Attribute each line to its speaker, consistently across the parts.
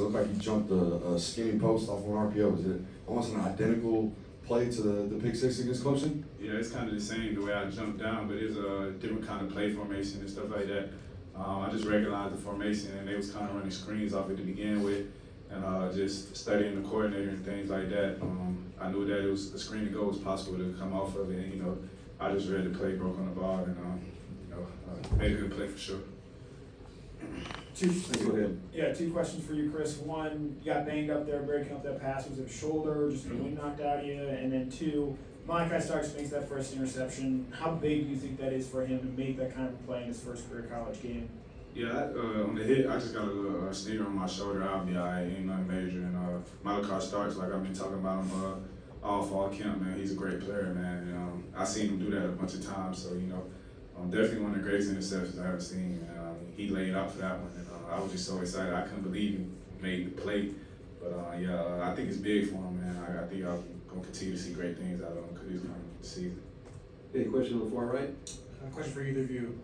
Speaker 1: It looked like he jumped a skinny post off an RPO. Is it almost an identical play to the pick six against Clemson?
Speaker 2: Yeah, it's kind of the same the way I jumped down, but it's a different kind of play formation and stuff like that. I just recognized the formation, and they was kind of running screens off it to begin with, and just studying the coordinator and things like that. I knew that it was a screen to go was possible to come off of it, and I just read the play, broke on the ball, and made a good play for sure.
Speaker 1: Go ahead.
Speaker 3: Yeah, two questions for you, Chris. One, you got banged up there breaking up that pass. Was it a shoulder, just the wind knocked out of you? And then two, Malachi Starks makes that first interception. How big do you think that is for him to make that kind of play in his first career college game?
Speaker 2: Yeah, on the hit, I just got a little stinger on my shoulder. I'll be all right, ain't nothing major. And Malachi Starks, like I've been talking about him all fall camp, man. He's a great player, man. And I seen him do that a bunch of times. So, definitely one of the greatest interceptions I ever seen. He laid out for that one, and I was just so excited. I couldn't believe he made the play. But I think it's big for him, man. I think I'm going to continue to see great things out of him because he's coming this season.
Speaker 1: Any question on the far right?
Speaker 4: Question for either of you.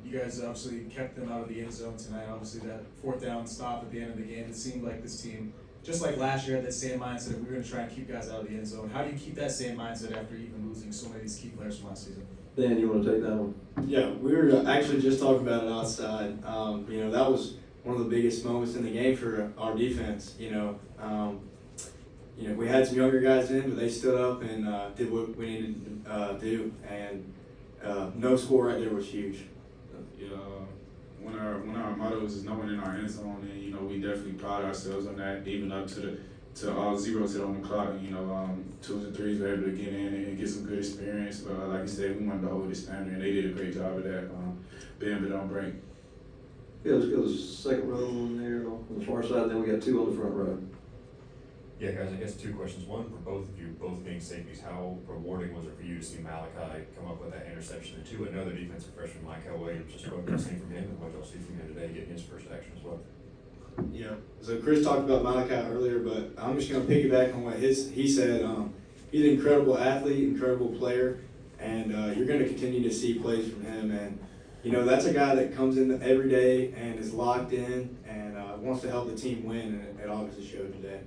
Speaker 4: You guys obviously kept them out of the end zone tonight. Obviously, that fourth down stop at the end of the game. It seemed like this team, just like last year, had that same mindset of we're going to try and keep guys out of the end zone. How do you keep that same mindset after even losing so many of these key players from last season?
Speaker 1: Dan, you want to take that one?
Speaker 5: Yeah, we were actually just talking about it outside. That was one of the biggest moments in the game for our defense. We had some younger guys in, but they stood up and did what we needed to do, and no score right there was huge.
Speaker 2: Yeah, one of our mottos is no one in our end zone, and we definitely pride ourselves on that, even up to all zeros hit on the clock. Twos and threes were able to get in and get some good experience. But like you said, we wanted to hold the standard, and they did a great job of that. Bend but don't break.
Speaker 1: Yeah, let's go to the second row on there on the far side, then we got two on the front row.
Speaker 6: Yeah, guys, I guess two questions. One for both of you, both being safeties. How rewarding was it for you to see Malachi come up with that interception? And two, another defensive freshman, Michael Williams, just what you've seen from him and what y'all see from him today, getting his first action as well.
Speaker 5: Yeah. So Chris talked about Malachi earlier, but I'm just going to piggyback on what he said. He's an incredible athlete, incredible player, and you're going to continue to see plays from him. And that's a guy that comes in every day and is locked in and wants to help the team win, and it obviously showed today.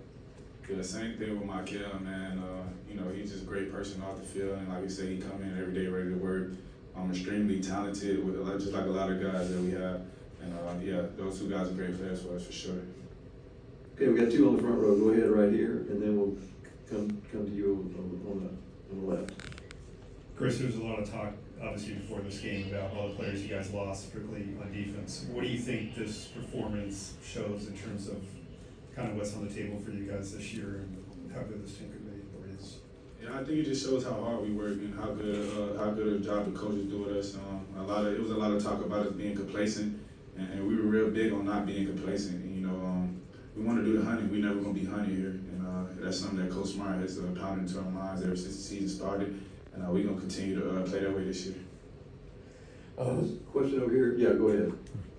Speaker 2: Yeah, the same thing with Michael, man. He's just a great person off the field, and like you said, he come in every day ready to work. Extremely talented, just like a lot of guys that we have. And those two guys are great players for us for sure.
Speaker 1: Okay, we got two on the front row. Go ahead right here, and then we'll come to you on the left.
Speaker 7: Chris, there was a lot of talk, obviously, before this game about all the players you guys lost, particularly on defense. What do you think this performance shows in terms of kind of what's on the table for you guys this year and how good this team could be or is?
Speaker 2: Yeah, I think it just shows how hard we work and how good a job the coaches do with us. It was a lot of talk about us being complacent, and we were real big on not being complacent. We want to do the hunting. We never gonna be hunted here, and that's something that Coach Smart has pounded into our minds ever since the season started, and we're gonna continue to play that way this year.
Speaker 1: Question over here. Yeah, go ahead.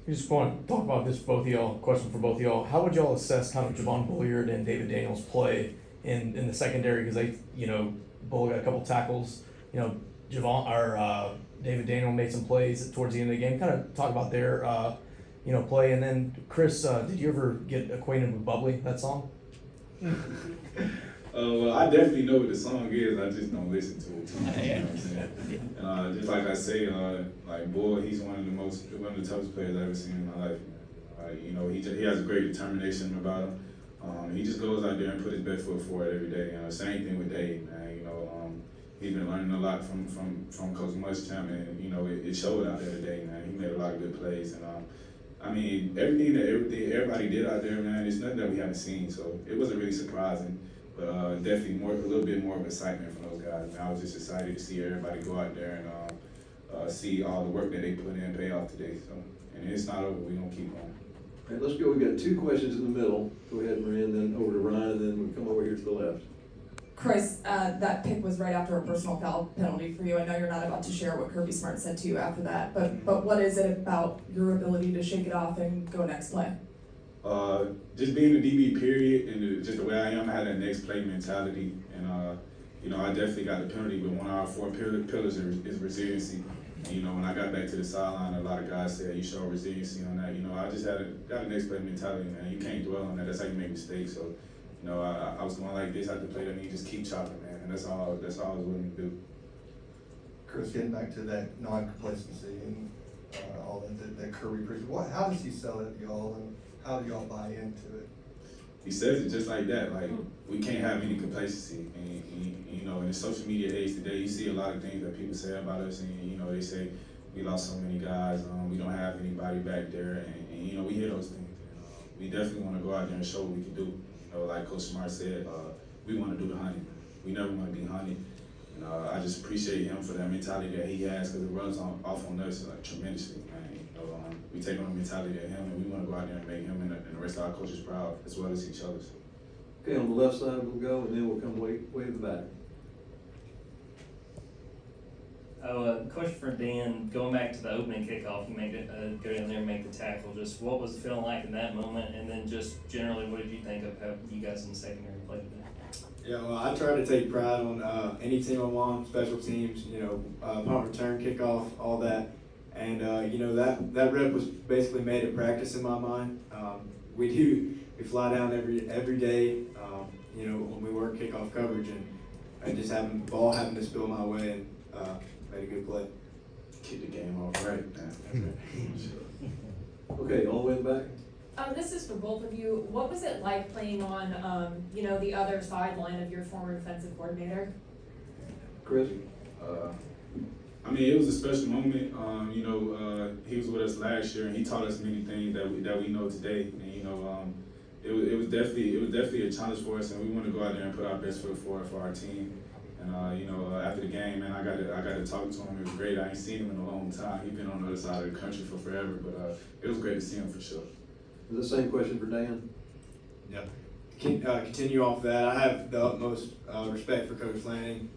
Speaker 8: I just want to talk about this, both of y'all. Question for both of y'all. How would y'all assess kind of Javon Bulliard and David Daniels' play in the secondary? Because Bull got a couple tackles. David Daniel made some plays towards the end of the game. Kind of talk about their play. And then Chris, did you ever get acquainted with Bubbly, that song?
Speaker 2: Well, I definitely know what the song is. I just don't listen to it too much. You know what I'm saying? And just like I say, Bull, he's one of the toughest players I've ever seen in my life. He has a great determination about him. He just goes out there and put his best foot forward every day. Same thing with Dave, man. He's been learning a lot from Coach Muschamp, and it showed out there today, man. He made a lot of good plays, and everything that everybody did out there, man, it's nothing that we haven't seen. So it wasn't really surprising, but definitely a little bit more of excitement from those guys. I was just excited to see everybody go out there and see all the work that they put in pay off today. So, and it's not over. We're gonna keep going.
Speaker 1: All right, let's go. We've got two questions in the middle. Go ahead, Maria, and then over to Ryan, and then we'll come over here to the left.
Speaker 9: Chris, that pick was right after a personal foul penalty for you. I know you're not about to share what Kirby Smart said to you after that, but what is it about your ability to shake it off and go next play?
Speaker 2: Just being a DB period, and just the way I am, I had that next play mentality, and I definitely got the penalty. But one of our four pillars is resiliency, And, you know, when I got back to the sideline, a lot of guys said, you show resiliency on that. You know, I just got an next play mentality, man. You can't dwell on that. That's how you make mistakes. So, you know, I was going like this. I had to play that, and you just keep chopping, man. And that's all I was willing to do.
Speaker 10: Chris, getting back to that non-complacency and all that Kirby preaches, how does he sell it to y'all, and how do y'all buy into it?
Speaker 2: He says it just like that. Like, we can't have any complacency. And you know, in the social media age today, you see a lot of things that people say about us, and you know, they say we lost so many guys, we don't have anybody back there, and you know, we hear those things. And, we definitely want to go out there and show what we can do. You know, like Coach Smart said, we want to do the hunting. We never want to be hunted. And I just appreciate him for that mentality that he has, because it runs off on us like tremendously, man. You know, we take on the mentality of him, and we want to go out there and make him and the rest of our coaches proud, as well as each other.
Speaker 1: Okay, on the left side we'll go, and then we'll come way to the back.
Speaker 11: Question for Dan. Going back to the opening kickoff, you made it go down there and make the tackle. Just what was it feeling like in that moment, and then just generally, what did you think of how you guys in the secondary played today?
Speaker 5: Yeah, well, I try to take pride on any team I'm on, special teams, you know, punt return, kickoff, all that. And, you know, that rep was basically made at practice in my mind. We fly down every day, you know, when we work kickoff coverage, and I just ball happened to spill my way, and made a good play.
Speaker 2: Keep the game off right, man.
Speaker 1: Okay, all the way in the back.
Speaker 12: This is for both of you. What was it like playing on, you know, the other sideline of your former defensive coordinator?
Speaker 1: Chris?
Speaker 2: I mean, it was a special moment. You know, he was with us last year, and he taught us many things that we know today. And you know, it was definitely a challenge for us, and we want to go out there and put our best foot forward for our team. And you know, after the game, man, I got to talk to him. It was great. I ain't seen him in a long time. He's been on the other side of the country for forever, but it was great to see him for sure.
Speaker 1: Is the same question for Dan?
Speaker 5: Yep. Continue off that. I have the utmost respect for Coach Lanning.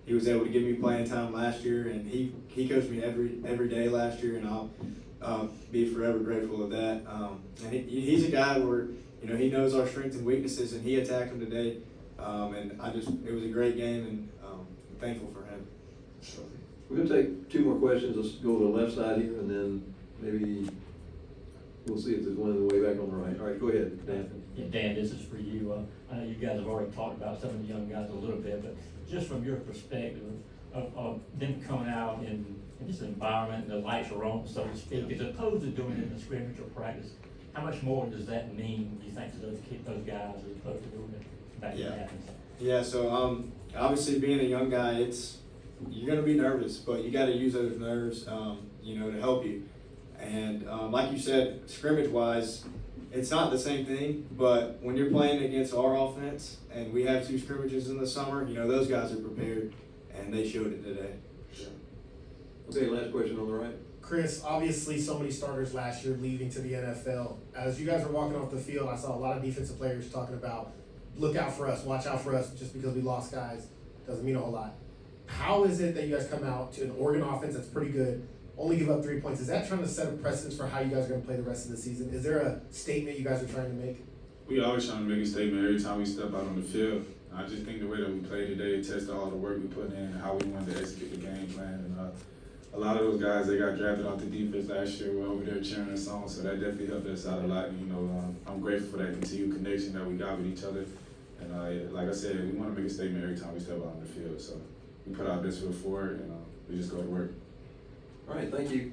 Speaker 5: He was able to give me playing time last year, and he coached me every day last year, and I'll be forever grateful of that. And he's a guy where, you know, he knows our strengths and weaknesses, and he attacked them today. And it was a great game, and I'm thankful for him.
Speaker 2: Sure.
Speaker 1: We're gonna take two more questions. Let's go to the left side here, and then maybe we'll see if there's one in the way back on the right. All right, go ahead, Dan.
Speaker 13: Yeah, Dan, this is for you. I know you guys have already talked about some of the young guys a little bit, but just from your perspective of them coming out in this environment, the lights are on, so to speak, as opposed to doing it in the scrimmage or practice, how much more does that mean, do you think, to those guys as opposed to doing it back in Athens?
Speaker 5: Yeah, so obviously being a young guy, you're gonna be nervous, but you gotta use those nerves, you know, to help you. And like you said, scrimmage-wise, it's not the same thing, but when you're playing against our offense, and we have 2 scrimmages in the summer, you know, those guys are prepared, and they showed it today.
Speaker 1: Okay, last question on the right.
Speaker 3: Chris, obviously so many starters last year leaving to the NFL. As you guys were walking off the field, I saw a lot of defensive players talking about, look out for us, watch out for us, just because we lost guys doesn't mean a whole lot. How is it that you guys come out to an Oregon offense that's pretty good, only give up 3 points? Is that trying to set a precedence for how you guys are going to play the rest of the season? Is there a statement you guys are trying to make?
Speaker 2: We always trying to make a statement every time we step out on the field. I just think the way that we played today tested all the work we put in and how we wanted to execute the game plan. And a lot of those guys, they got drafted off the defense last year, were over there cheering us on, so that definitely helped us out a lot. And, you know, I'm grateful for that continued connection that we got with each other. And like I said, we want to make a statement every time we step out on the field. So we put our best foot forward, and we just go to work.
Speaker 1: All right, thank you.